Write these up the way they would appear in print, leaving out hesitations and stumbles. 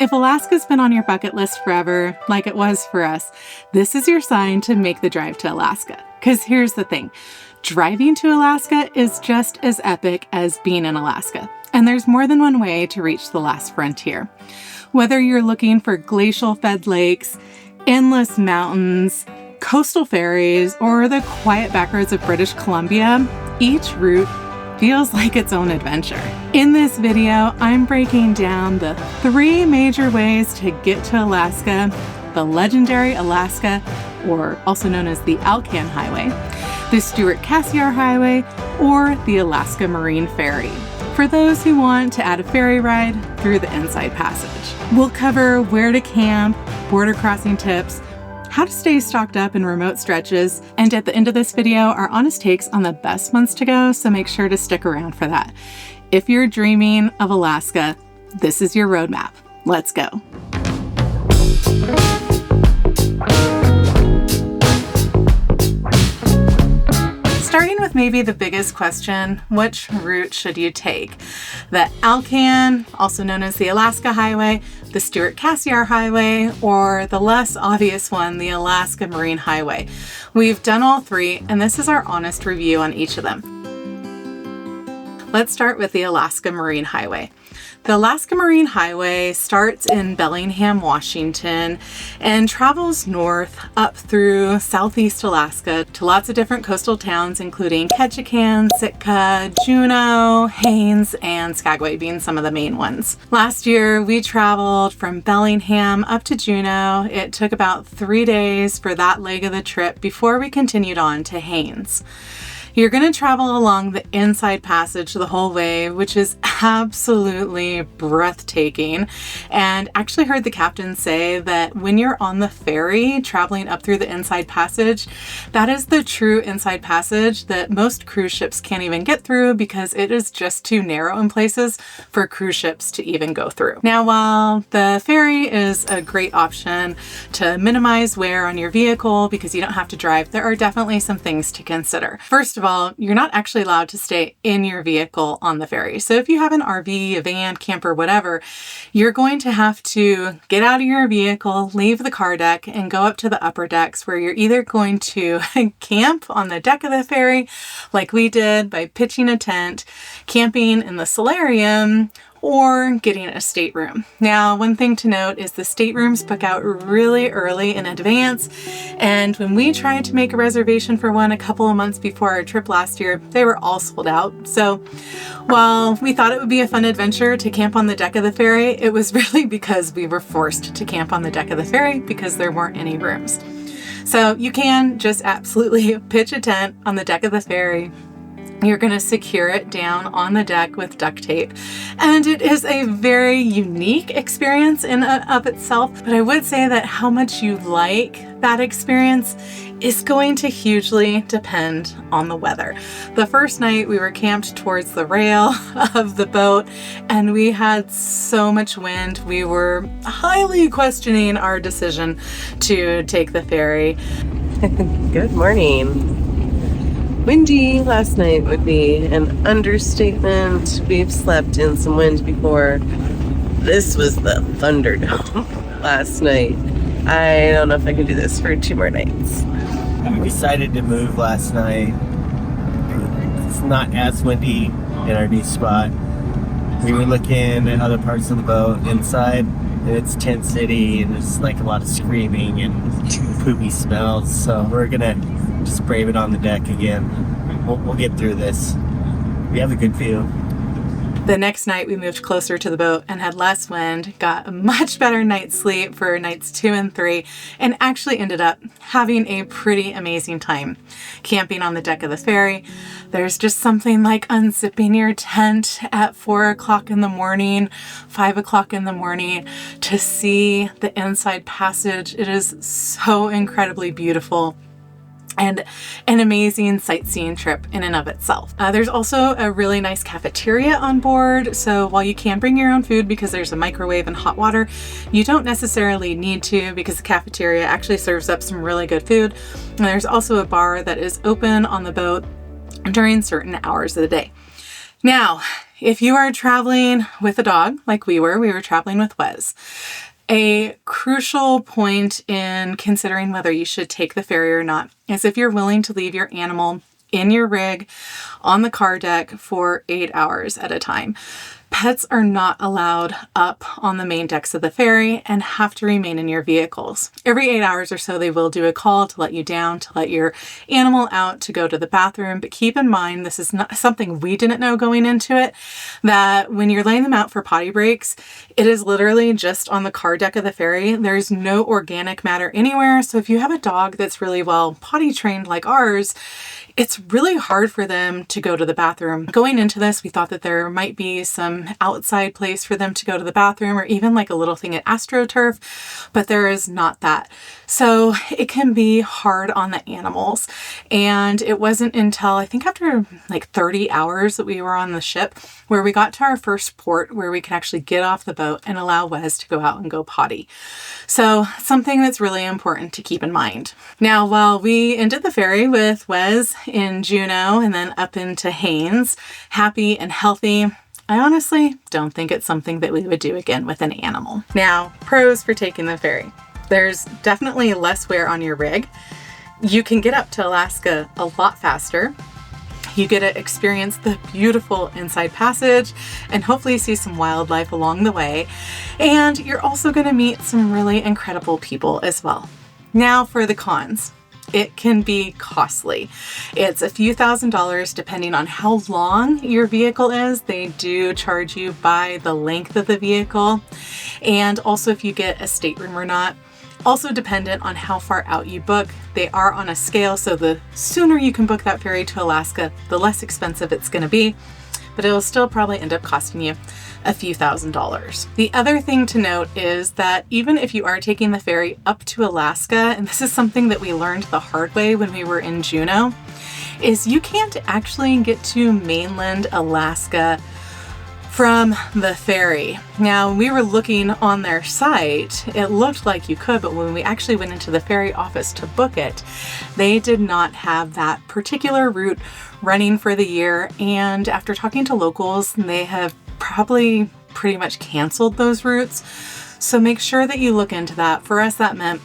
If Alaska's been on your bucket list forever, like it was for us, this is your sign to make the drive to Alaska. Because here's the thing, driving to Alaska is just as epic as being in Alaska. And there's more than one way to reach the last frontier. Whether you're looking for glacial-fed lakes, endless mountains, coastal ferries, or the quiet backroads of British Columbia, each route feels like its own adventure. In this video, I'm breaking down the 3 major ways to get to Alaska: the legendary Alaska, or also known as the Alcan Highway, the Stewart-Cassiar Highway, or the Alaska Marine Ferry, for those who want to add a ferry ride through the Inside Passage. We'll cover where to camp, border crossing tips, how to stay stocked up in remote stretches, and at the end of this video, our honest takes on the best months to go, so make sure to stick around for that. If you're dreaming of Alaska, this is your roadmap. Let's go. Starting with maybe the biggest question, which route should you take? The Alcan, also known as the Alaska Highway, the Stewart-Cassiar Highway, or the less obvious one, the Alaska Marine Highway. We've done all 3, and this is our honest review on each of them. Let's start with the Alaska Marine Highway. The Alaska Marine Highway starts in Bellingham, Washington, and travels north up through southeast Alaska to lots of different coastal towns, including Ketchikan, Sitka, Juneau, Haines, and Skagway being some of the main ones. Last year, we traveled from Bellingham up to Juneau. It took about 3 days for that leg of the trip before we continued on to Haines. You're going to travel along the Inside Passage the whole way, which is absolutely breathtaking. And actually heard the captain say that when you're on the ferry traveling up through the Inside Passage, that is the true Inside Passage that most cruise ships can't even get through because it is just too narrow in places for cruise ships to even go through. Now, while the ferry is a great option to minimize wear on your vehicle because you don't have to drive, there are definitely some things to consider. First of all, you're not actually allowed to stay in your vehicle on the ferry. So if you have an RV, a van, camper, whatever, you're going to have to get out of your vehicle, leave the car deck, and go up to the upper decks where you're either going to camp on the deck of the ferry, like we did by pitching a tent, camping in the solarium, or getting a stateroom. Now, one thing to note is the staterooms book out really early in advance, and when we tried to make a reservation for one a couple of months before our trip last year, they were all sold out. So while we thought it would be a fun adventure to camp on the deck of the ferry, it was really because we were forced to camp on the deck of the ferry because there weren't any rooms. So you can just absolutely pitch a tent on the deck of the ferry. You're going to secure it down on the deck with duct tape. And it is a very unique experience in and of itself. But I would say that how much you like that experience is going to hugely depend on the weather. The first night we were camped towards the rail of the boat and we had so much wind. We were highly questioning our decision to take the ferry. Good morning. Windy last night would be an understatement. We've slept in some wind before. This was the Thunderdome last night. I don't know if I could do this for 2 more nights. We decided to move last night. It's not as windy in our new spot. We were looking at other parts of the boat inside. It's tent city and there's like a lot of screaming and poopy smells. So we're gonna just brave it on the deck again. We'll get through this. We have a good view. The next night we moved closer to the boat and had less wind, got a much better night's sleep for nights 2 and 3, and actually ended up having a pretty amazing time camping on the deck of the ferry. There's just something like unzipping your tent at 4 o'clock in the morning, 5 o'clock in the morning to see the Inside Passage. It is so incredibly beautiful. And an amazing sightseeing trip in and of itself. There's also a really nice cafeteria on board, so while you can bring your own food because there's a microwave and hot water, you don't necessarily need to because the cafeteria actually serves up some really good food. And there's also a bar that is open on the boat during certain hours of the day. Now, if you are traveling with a dog like we were traveling with Wes. A crucial point in considering whether you should take the ferry or not is if you're willing to leave your animal in your rig on the car deck for 8 hours at a time. Pets are not allowed up on the main decks of the ferry and have to remain in your vehicles. Every 8 hours or so, they will do a call to let you down, to let your animal out to go to the bathroom. But keep in mind, this is not something we didn't know going into it, that when you're laying them out for potty breaks, it is literally just on the car deck of the ferry. There's no organic matter anywhere. So if you have a dog that's really well potty trained like ours, it's really hard for them to go to the bathroom. Going into this, we thought that there might be some outside place for them to go to the bathroom, or even like a little thing at AstroTurf, but there is not that. So it can be hard on the animals. And it wasn't until I think after like 30 hours that we were on the ship where we got to our first port where we could actually get off the boat and allow Wes to go out and go potty. So something that's really important to keep in mind. Now, while we ended the ferry with Wes in Juneau and then up into Haines, happy and healthy, I honestly don't think it's something that we would do again with an animal. Now, pros for taking the ferry. There's definitely less wear on your rig. You can get up to Alaska a lot faster. You get to experience the beautiful inside passage and hopefully see some wildlife along the way. And you're also going to meet some really incredible people as well. Now for the cons. It can be costly. It's a few $1,000s depending on how long your vehicle is. They do charge you by the length of the vehicle. And also if you get a stateroom or not. Also dependent on how far out you book. They are on a scale, so the sooner you can book that ferry to Alaska, the less expensive it's going to be, but it'll still probably end up costing you a few $1,000s. The other thing to note is that even if you are taking the ferry up to Alaska, and this is something that we learned the hard way when we were in Juneau, is you can't actually get to mainland Alaska from the ferry. Now, when we were looking on their site, it looked like you could, but when we actually went into the ferry office to book it, they did not have that particular route running for the year. And after talking to locals, they have probably pretty much canceled those routes. So make sure that you look into that. For us, that meant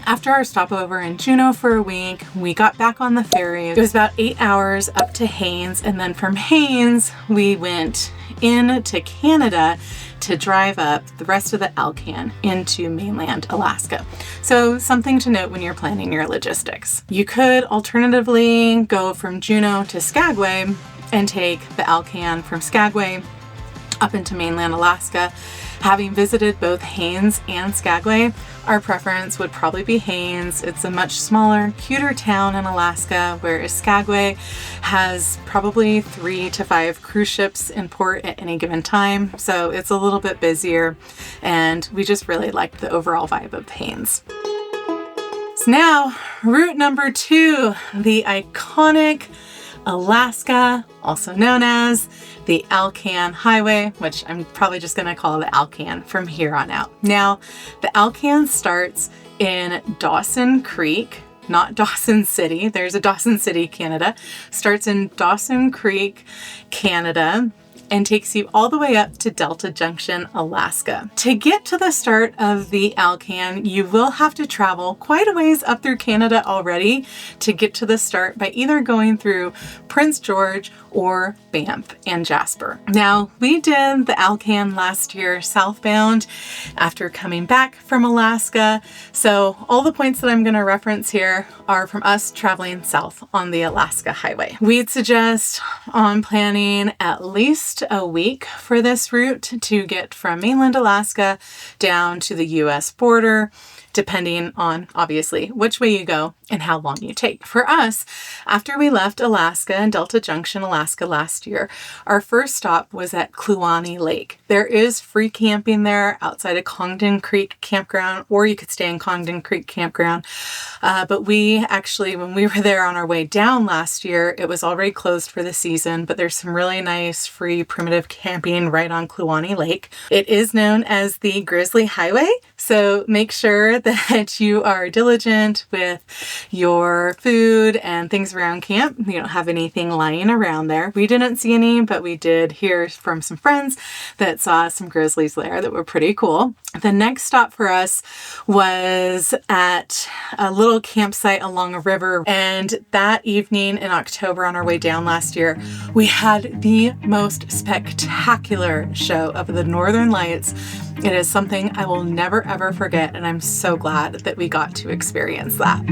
after our stopover in Juneau for a week, we got back on the ferry. It was about 8 hours up to Haines, and then from Haines, we went into Canada to drive up the rest of the Alcan into mainland Alaska. So something to note when you're planning your logistics. You could alternatively go from Juneau to Skagway and take the Alcan from Skagway up into mainland Alaska. Having visited both Haines and Skagway, our preference would probably be Haines. It's a much smaller, cuter town in Alaska, whereas Skagway has probably 3 to 5 cruise ships in port at any given time. So it's a little bit busier, and we just really liked the overall vibe of Haines. So now, route number 2, the iconic Alaska, also known as the Alcan Highway, which I'm probably just going to call the Alcan from here on out. Now, the Alcan starts in Dawson Creek, not Dawson City. There's a Dawson City, Canada. Starts in Dawson Creek, Canada, and takes you all the way up to Delta Junction, Alaska. To get to the start of the Alcan, you will have to travel quite a ways up through Canada already to get to the start by either going through Prince George or Banff and Jasper. Now, we did the Alcan last year southbound after coming back from Alaska. So all the points that I'm going to reference here are from us traveling south on the Alaska Highway. We'd suggest on planning at least a week for this route to get from mainland Alaska down to the US border, depending on obviously which way you go and how long you take. For us, after we left Alaska and Delta Junction, Alaska last year, our first stop was at Kluane Lake. There is free camping there outside of Congdon Creek Campground, or you could stay in Congdon Creek Campground. But we actually, when we were there on our way down last year, it was already closed for the season, but there's some really nice free primitive camping right on Kluane Lake. It is known as the Grizzly Highway, so make sure that you are diligent with your food and things around camp. You don't have anything lying around there. We didn't see any, but we did hear from some friends that saw some grizzlies there that were pretty cool. The next stop for us was at a little campsite along a river. And that evening in October on our way down last year, we had the most spectacular show of the Northern Lights. It is something I will never ever forget, and I'm so glad that we got to experience that.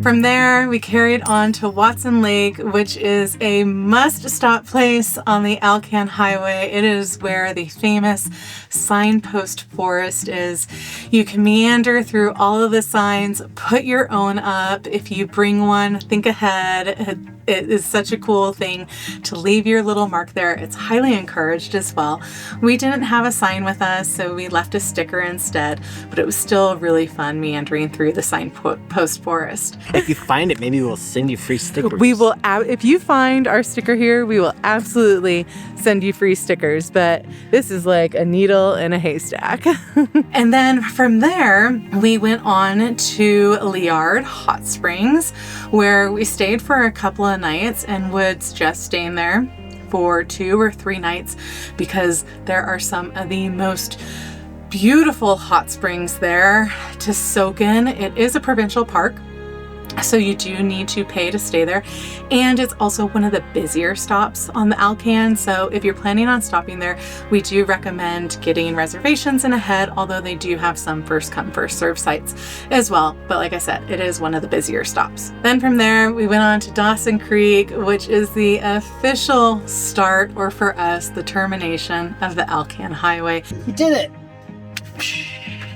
From there, we carried on to Watson Lake, which is a must-stop place on the Alcan Highway. It is where the famous signpost forest is. You can meander through all of the signs, put your own up. If you bring one, think ahead. It is such a cool thing to leave your little mark there. It's highly encouraged as well. We didn't have a sign with us, so we left a sticker instead, but it was still really fun meandering through the signpost forest. If you find it, maybe we'll send you free stickers. We will, if you find our sticker here, we will absolutely send you free stickers, but this is like a needle in a haystack. And then from there, we went on to Liard Hot Springs, where we stayed for a couple of nights and would suggest staying there for 2 or 3 nights because there are some of the most beautiful hot springs there to soak in. It is a provincial park, so you do need to pay to stay there. And it's also one of the busier stops on the Alcan. So if you're planning on stopping there, we do recommend getting reservations in ahead, although they do have some first come, first serve sites as well. But like I said, it is one of the busier stops. Then from there, we went on to Dawson Creek, which is the official start, or for us, the termination of the Alcan Highway. You did it!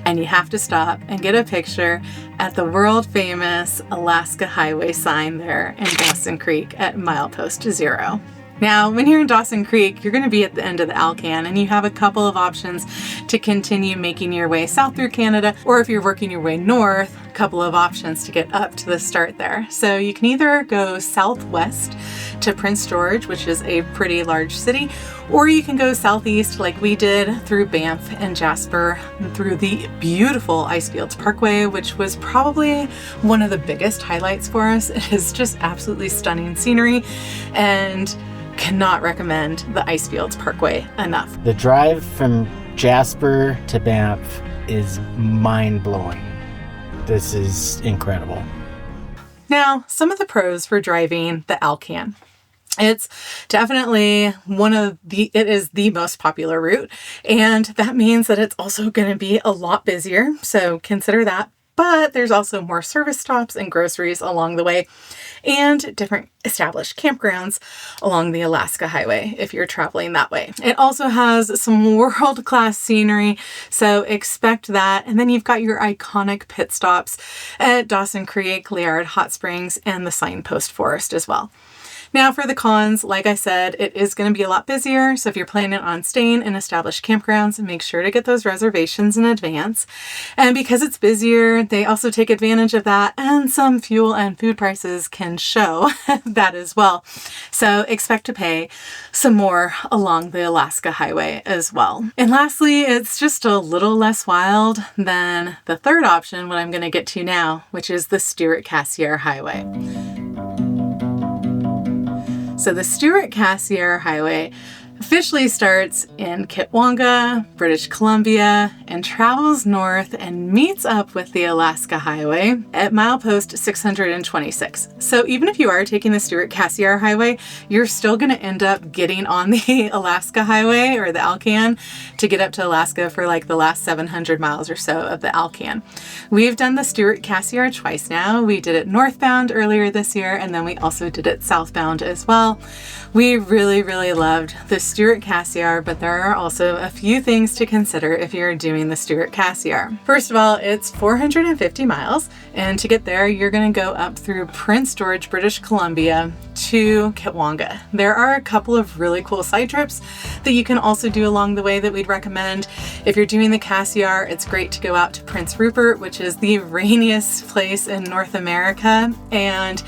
And you have to stop and get a picture at the world famous Alaska Highway sign there in Dawson Creek at milepost 0. Now, when you're in Dawson Creek, you're going to be at the end of the Alcan, and you have a couple of options to continue making your way south through Canada, or if you're working your way north, a couple of options to get up to the start there. So you can either go southwest to Prince George, which is a pretty large city, or you can go southeast like we did through Banff and Jasper through the beautiful Icefields Parkway, which was probably one of the biggest highlights for us. It is just absolutely stunning scenery, and cannot recommend the Icefields Parkway enough. The drive from Jasper to Banff is mind-blowing. This is incredible. Now, some of the pros for driving the Alcan. It's definitely it is the most popular route, and that means that it's also going to be a lot busier, so consider that. But there's also more service stops and groceries along the way, and different established campgrounds along the Alaska Highway if you're traveling that way. It also has some world-class scenery, so expect that. And then you've got your iconic pit stops at Dawson Creek, Liard Hot Springs, and the Signpost Forest as well. Now for the cons, like I said, it is going to be a lot busier. So if you're planning on staying in established campgrounds, make sure to get those reservations in advance. And because it's busier, they also take advantage of that, and some fuel and food prices can show that as well. So expect to pay some more along the Alaska Highway as well. And lastly, it's just a little less wild than the third option, what I'm going to get to now, which is the Stewart-Cassiar Highway. So the Stewart-Cassiar Highway officially starts in Kitwanga, British Columbia, and travels north and meets up with the Alaska Highway at milepost 626. So even if you are taking the Stewart-Cassiar Highway, you're still going to end up getting on the Alaska Highway or the Alcan to get up to Alaska for like the last 700 miles or so of the Alcan. We've done the Stewart-Cassiar twice now. We did it northbound earlier this year, and then we also did it southbound as well. We really, really loved the Stewart-Cassiar, but there are also a few things to consider if you're doing doing the Stewart-Cassiar. First of all, it's 450 miles, and to get there, you're going to go up through Prince George, British Columbia to Kitwanga. There are a couple of really cool side trips that you can also do along the way that we'd recommend. If you're doing the Cassiar, it's great to go out to Prince Rupert, which is the rainiest place in North America, and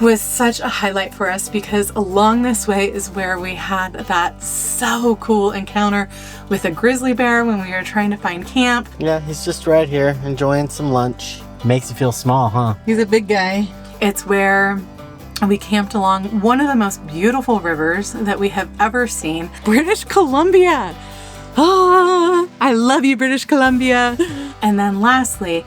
was such a highlight for us because along this way is where we had that so cool encounter with a grizzly bear when we were trying to find camp. Yeah, he's just right here enjoying some lunch. Makes you feel small, huh? He's a big guy. It's where we camped along one of the most beautiful rivers that we have ever seen, British Columbia. Ah, I love you, British Columbia. And then lastly,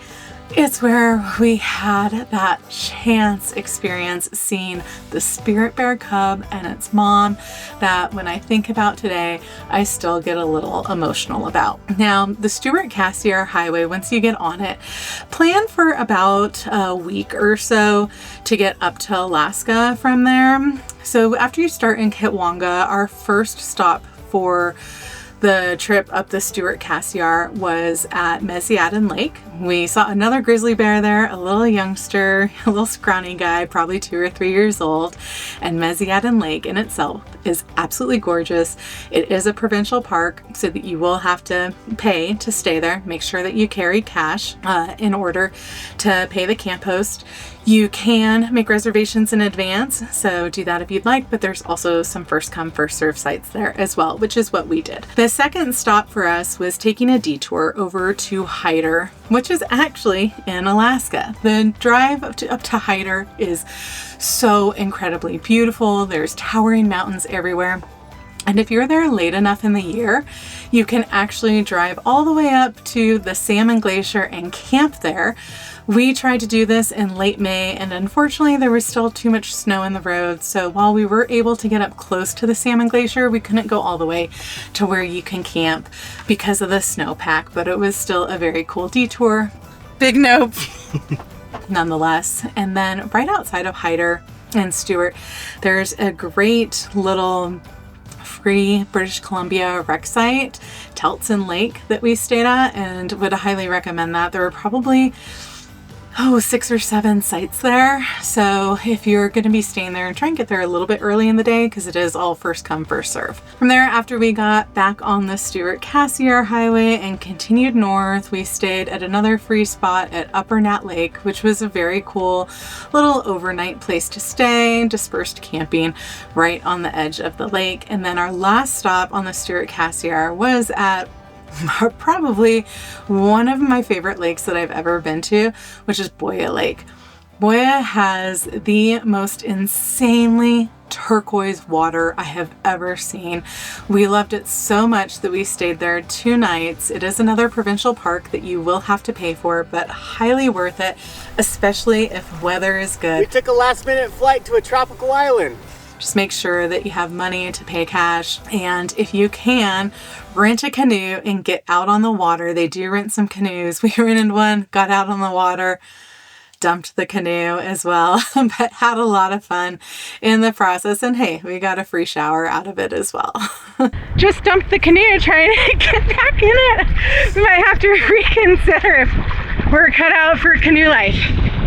it's where we had that chance experience seeing the spirit bear cub and its mom that when I think about today, I still get a little emotional about. Now, the Stewart-Cassiar Highway, once you get on it, plan for about a week or so to get up to Alaska from there. So after you start in Kitwanga, our first stop for the trip up the Stewart-Cassiar was at Mesiaden Lake. We saw another grizzly bear there, a little youngster, a little scrawny guy, probably 2 or 3 years old. And Mesiaden Lake in itself is absolutely gorgeous. It is a provincial park, so that you will have to pay to stay there. Make sure that you carry cash in order to pay the camp host. You can make reservations in advance, so do that if you'd like, but there's also some first come, first serve sites there as well, which is what we did. The second stop for us was taking a detour over to Hyder, which is actually in Alaska. The drive up to Hyder is so incredibly beautiful. There's towering mountains everywhere. And if you're there late enough in the year, you can actually drive all the way up to the Salmon Glacier and camp there. We tried to do this in late May, and unfortunately there was still too much snow in the road. So while we were able to get up close to the Salmon Glacier, we couldn't go all the way to where you can camp because of the snowpack, but it was still a very cool detour. Big nope, nonetheless. And then right outside of Hyder and Stewart, there's a great little free British Columbia rec site, Teltson Lake, that we stayed at, and would highly recommend that. There were probably 6 or 7 sites there. So if you're going to be staying there, try and get there a little bit early in the day because it is all first come, first serve. From there, after we got back on the Stewart-Cassiar Highway and continued north, we stayed at another free spot at Upper Nat Lake, which was a very cool little overnight place to stay, dispersed camping right on the edge of the lake. And then our last stop on the Stewart-Cassiar was at probably one of my favorite lakes that I've ever been to, which is Boya Lake. Boya has the most insanely turquoise water I have ever seen. We loved it so much that we stayed there 2 nights. It is another provincial park that you will have to pay for, but highly worth it, especially if weather is good. We took a last-minute flight to a tropical island. Just make sure that you have money to pay cash, and if you can, rent a canoe and get out on the water. They do rent some canoes. We rented one, got out on the water, dumped the canoe as well, but had a lot of fun in the process. And hey, we got a free shower out of it as well. Just dumped the canoe trying to get back in it. We might have to reconsider if we're cut out for canoe life.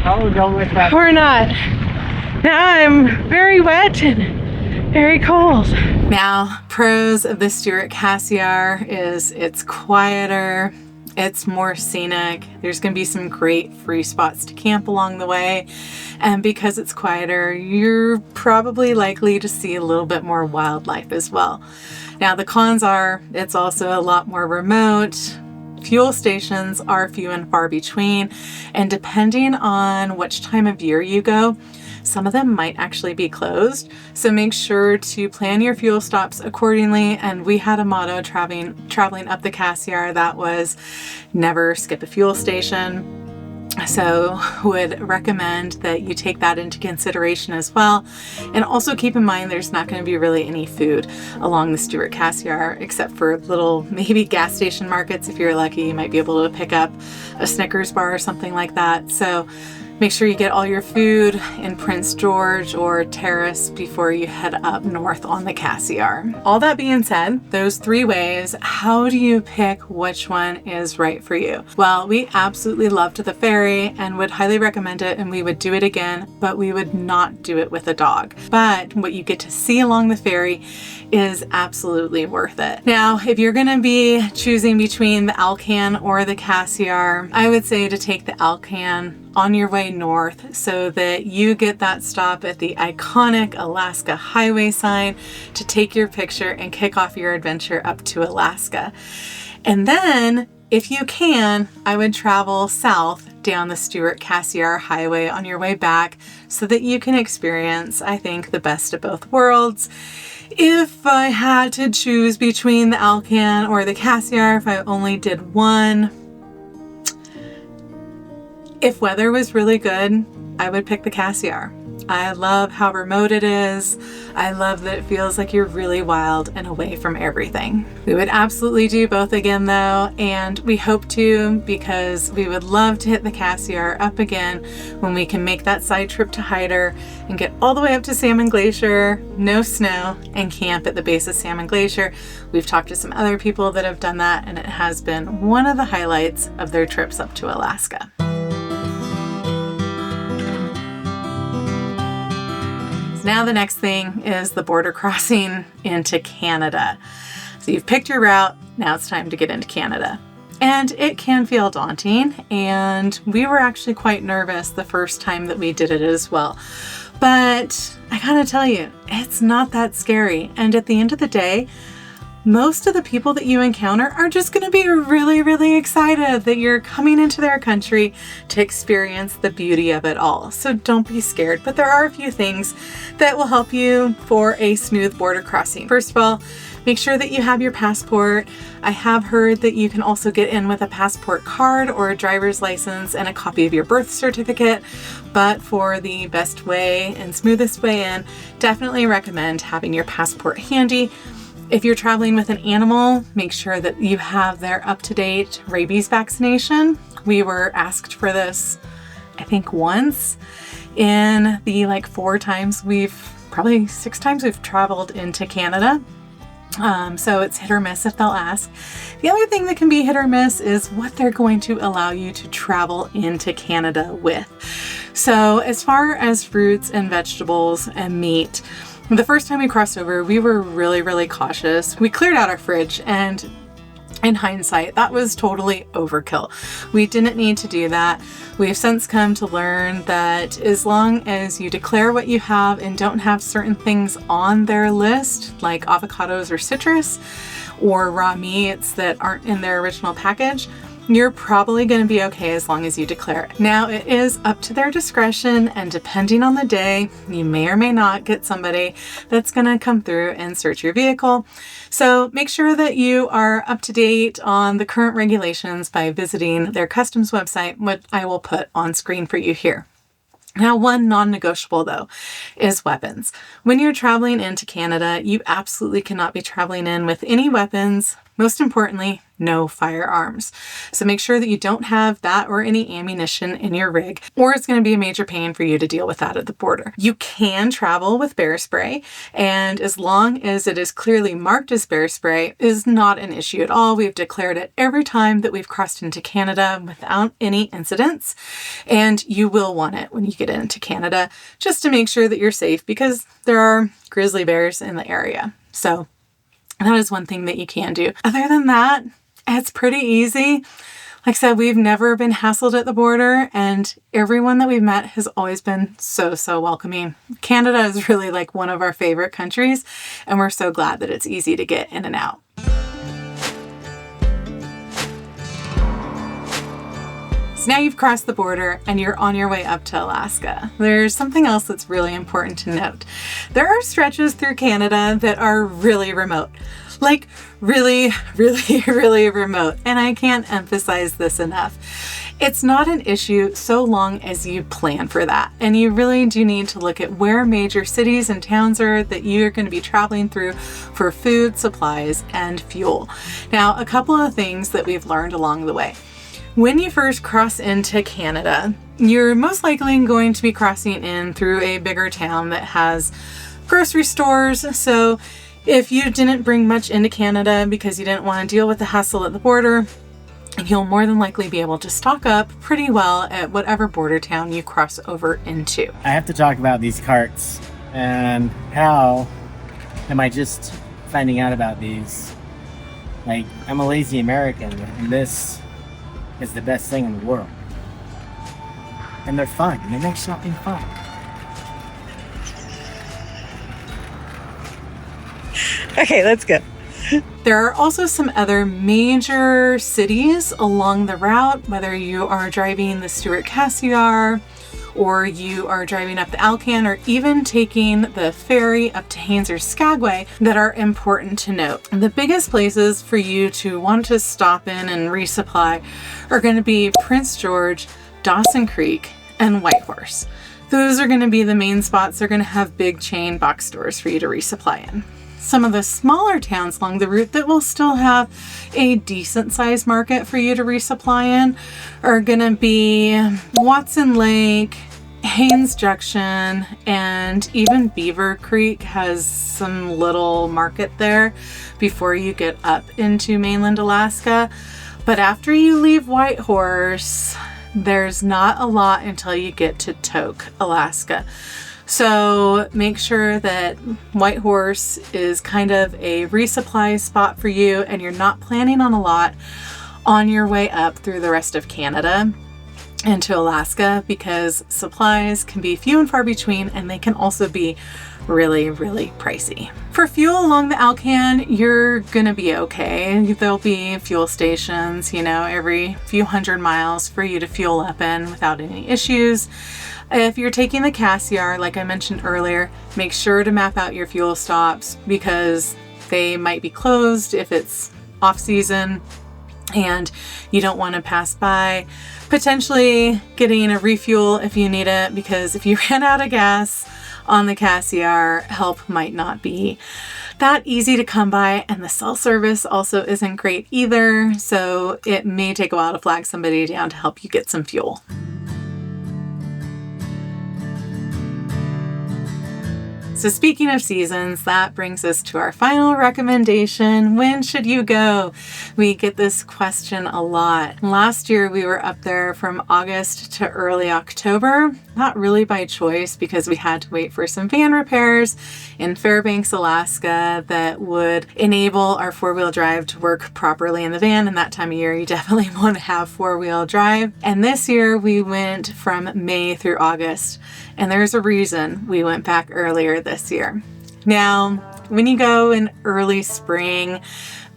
Oh, don't let that. Or not. Now I'm very wet and very cold. Now, pros of the Stewart-Cassiar is it's quieter, it's more scenic. There's going to be some great free spots to camp along the way. And because it's quieter, you're probably likely to see a little bit more wildlife as well. Now, the cons are it's also a lot more remote. Fuel stations are few and far between. And depending on which time of year you go, some of them might actually be closed. So make sure to plan your fuel stops accordingly. And we had a motto traveling up the Cassiar that was never skip a fuel station. So would recommend that you take that into consideration as well. And also keep in mind there's not going to be really any food along the Stewart-Cassiar except for little maybe gas station markets. If you're lucky, you might be able to pick up a Snickers bar or something like that. So Make sure you get all your food in Prince George or Terrace before you head up north on the Cassiar. All that being said, those 3 ways, how do you pick which one is right for you? Well, we absolutely loved the ferry and would highly recommend it, and we would do it again, but we would not do it with a dog. But what you get to see along the ferry is absolutely worth it. Now, if you're gonna be choosing between the Alcan or the Cassiar, I would say to take the Alcan on your way north so that you get that stop at the iconic Alaska Highway sign to take your picture and kick off your adventure up to Alaska. And then, if you can, I would travel south down the Stewart-Cassiar Highway on your way back so that you can experience, I think, the best of both worlds. If I had to choose between the Alcan or the Cassiar, if I only did one, if weather was really good, I would pick the Cassiar. I love how remote it is. I love that it feels like you're really wild and away from everything. We would absolutely do both again though, and we hope to, because we would love to hit the Cassiar up again when we can make that side trip to Hyder and get all the way up to Salmon Glacier, no snow, and camp at the base of Salmon Glacier. We've talked to some other people that have done that, and it has been one of the highlights of their trips up to Alaska. Now the next thing is the border crossing into Canada. So you've picked your route, now it's time to get into Canada. And it can feel daunting, and we were actually quite nervous the first time that we did it as well. But I gotta tell you, it's not that scary. And at the end of the day, most of the people that you encounter are just going to be really, really excited that you're coming into their country to experience the beauty of it all. So don't be scared, but there are a few things that will help you for a smooth border crossing. First of all, make sure that you have your passport. I have heard that you can also get in with a passport card or a driver's license and a copy of your birth certificate. But for the best way and smoothest way in, definitely recommend having your passport handy. If you're traveling with an animal, make sure that you have their up-to-date rabies vaccination. We were asked for this, I think once in the 6 times we've traveled into Canada. So it's hit or miss if they'll ask. The other thing that can be hit or miss is what they're going to allow you to travel into Canada with. So as far as fruits and vegetables and meat, the first time we crossed over, we were really, really cautious. We cleared out our fridge, and in hindsight, that was totally overkill. We didn't need to do that. We've since come to learn that as long as you declare what you have and don't have certain things on their list, like avocados or citrus, or raw meats that aren't in their original package, you're probably going to be okay as long as you declare it. Now, it is up to their discretion, and depending on the day, you may or may not get somebody that's going to come through and search your vehicle. So make sure that you are up to date on the current regulations by visiting their customs website, what I will put on screen for you here. Now, one non-negotiable though is weapons. When you're traveling into Canada, you absolutely cannot be traveling in with any weapons. Most importantly, no firearms. So make sure that you don't have that or any ammunition in your rig, or it's going to be a major pain for you to deal with that at the border. You can travel with bear spray, and as long as it is clearly marked as bear spray, is not an issue at all. We've declared it every time that we've crossed into Canada without any incidents, and you will want it when you get into Canada just to make sure that you're safe, because there are grizzly bears in the area. So that is one thing that you can do. Other than that, it's pretty easy. Like I said, we've never been hassled at the border, and everyone that we've met has always been so, so welcoming. Canada is really like one of our favorite countries, and we're so glad that it's easy to get in and out. So now you've crossed the border and you're on your way up to Alaska. There's something else that's really important to note. There are stretches through Canada that are really remote. Like really, really, really remote. And I can't emphasize this enough. It's not an issue so long as you plan for that. And you really do need to look at where major cities and towns are that you're going to be traveling through for food, supplies, and fuel. Now, a couple of things that we've learned along the way. When you first cross into Canada, you're most likely going to be crossing in through a bigger town that has grocery stores. So if you didn't bring much into Canada because you didn't want to deal with the hassle at the border, you'll more than likely be able to stock up pretty well at whatever border town you cross over into. I have to talk about these carts and how am I just finding out about these? Like, I'm a lazy American, and this is the best thing in the world. And they're fun. They make shopping fun. Okay, let's go. There are also some other major cities along the route, whether you are driving the Stewart-Cassiar or you are driving up the Alcan or even taking the ferry up to Haines or Skagway, that are important to note. The biggest places for you to want to stop in and resupply are going to be Prince George, Dawson Creek, and Whitehorse. Those are going to be the main spots. They're going to have big chain box stores for you to resupply in. Some of the smaller towns along the route that will still have a decent sized market for you to resupply in are going to be Watson Lake, Haines Junction, and even Beaver Creek has some little market there before you get up into mainland Alaska. But after you leave Whitehorse, there's not a lot until you get to Tok, Alaska. So make sure that Whitehorse is kind of a resupply spot for you and you're not planning on a lot on your way up through the rest of Canada into Alaska, because supplies can be few and far between and they can also be really, really pricey. For fuel along the Alcan, you're gonna be okay. There'll be fuel stations, every few hundred miles for you to fuel up in without any issues. If you're taking the Cassiar, like I mentioned earlier, make sure to map out your fuel stops because they might be closed if it's off season and you don't want to pass by. Potentially getting a refuel if you need it, because if you ran out of gas on the Cassiar, help might not be that easy to come by, and the cell service also isn't great either, so it may take a while to flag somebody down to help you get some fuel. So speaking of seasons, that brings us to our final recommendation. When should you go? We get this question a lot. Last year we were up there from August to early October, not really by choice because we had to wait for some van repairs in Fairbanks, Alaska that would enable our four-wheel drive to work properly in the van. And that time of year, you definitely want to have four-wheel drive. And this year we went from May through August. And there's a reason we went back earlier this year. Now, when you go in early spring,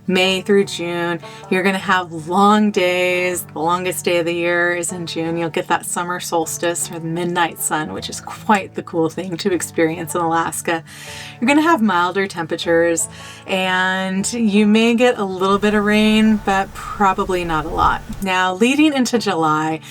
May through June, you're going to have long days. The longest day of the year is in June. You'll get that summer solstice or the midnight sun, which is quite the cool thing to experience in Alaska. You're going to have milder temperatures and you may get a little bit of rain, but probably not a lot. Now, leading into July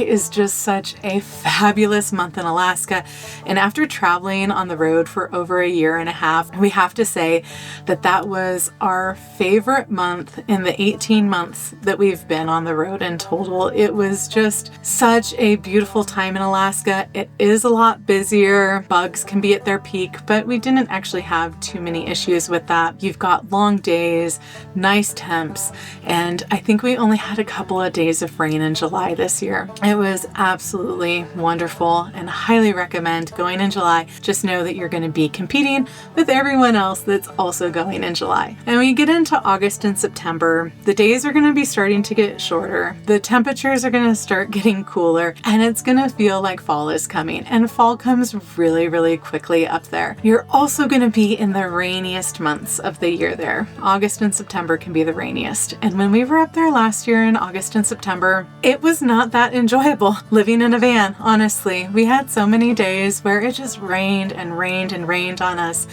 is just such a fabulous month in Alaska. And after traveling on the road for over a year and a half, we have to say that that was our favorite month in the 18 months that we've been on the road in total. It was just such a beautiful time in Alaska. It is a lot busier. Bugs can be at their peak, but we didn't actually have too many issues with that. You've got long days, nice temps, and I think we only had a couple of days of rain in July this year. It was absolutely wonderful and highly recommend going in July. Just know that you're going to be competing with everyone else that's also going in July. And when you get into August and September, the days are going to be starting to get shorter. The temperatures are going to start getting cooler and it's going to feel like fall is coming, and fall comes really, really quickly up there. You're also going to be in the rainiest months of the year there. August and September can be the rainiest. And when we were up there last year in August and September, it was not that enjoyable living in a van, honestly. We had so many days where it just rained and rained and rained on us.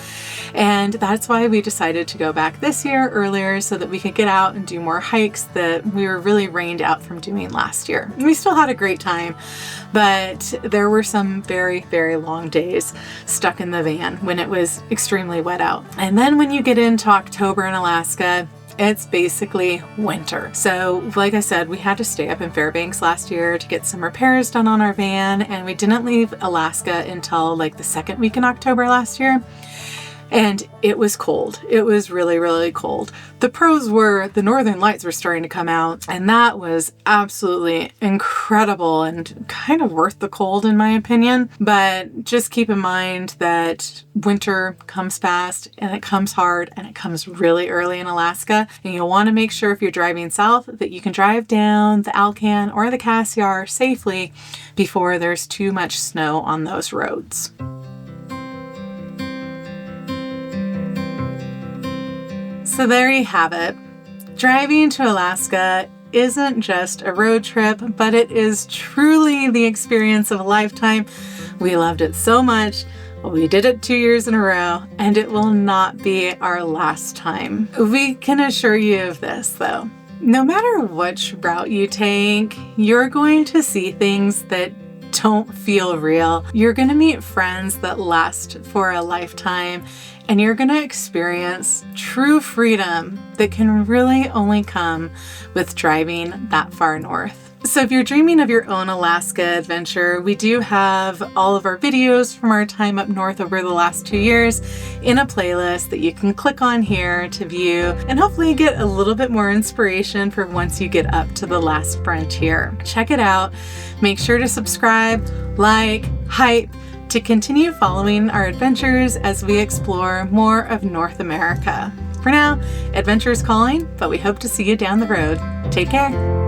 And that's why we decided to go back this year earlier so that we could get out and do more hikes that we were really rained out from doing last year. We still had a great time, but there were some very, very long days stuck in the van when it was extremely wet out. And then when you get into October in Alaska, It's basically winter. So like I said, we had to stay up in Fairbanks last year to get some repairs done on our van, and we didn't leave Alaska until like the second week in October last year. And it was cold. It was really, really cold. The pros were the northern lights were starting to come out, and that was absolutely incredible and kind of worth the cold in my opinion. But just keep in mind that winter comes fast and it comes hard and it comes really early in Alaska. And you'll want to make sure if you're driving south that you can drive down the Alcan or the Cassiar safely before there's too much snow on those roads. So there you have it. Driving to Alaska isn't just a road trip, but it is truly the experience of a lifetime. We loved it so much. We did it 2 years in a row, and it will not be our last time. We can assure you of this, though. No matter which route you take, you're going to see things that don't feel real. You're going to meet friends that last for a lifetime, and you're going to experience true freedom that can really only come with driving that far north. So if you're dreaming of your own Alaska adventure, we do have all of our videos from our time up north over the last 2 years in a playlist that you can click on here to view and hopefully get a little bit more inspiration for once you get up to the last frontier. Check it out. Make sure to subscribe, like, hype, to continue following our adventures as we explore more of North America. For now, adventure is calling, but we hope to see you down the road. Take care.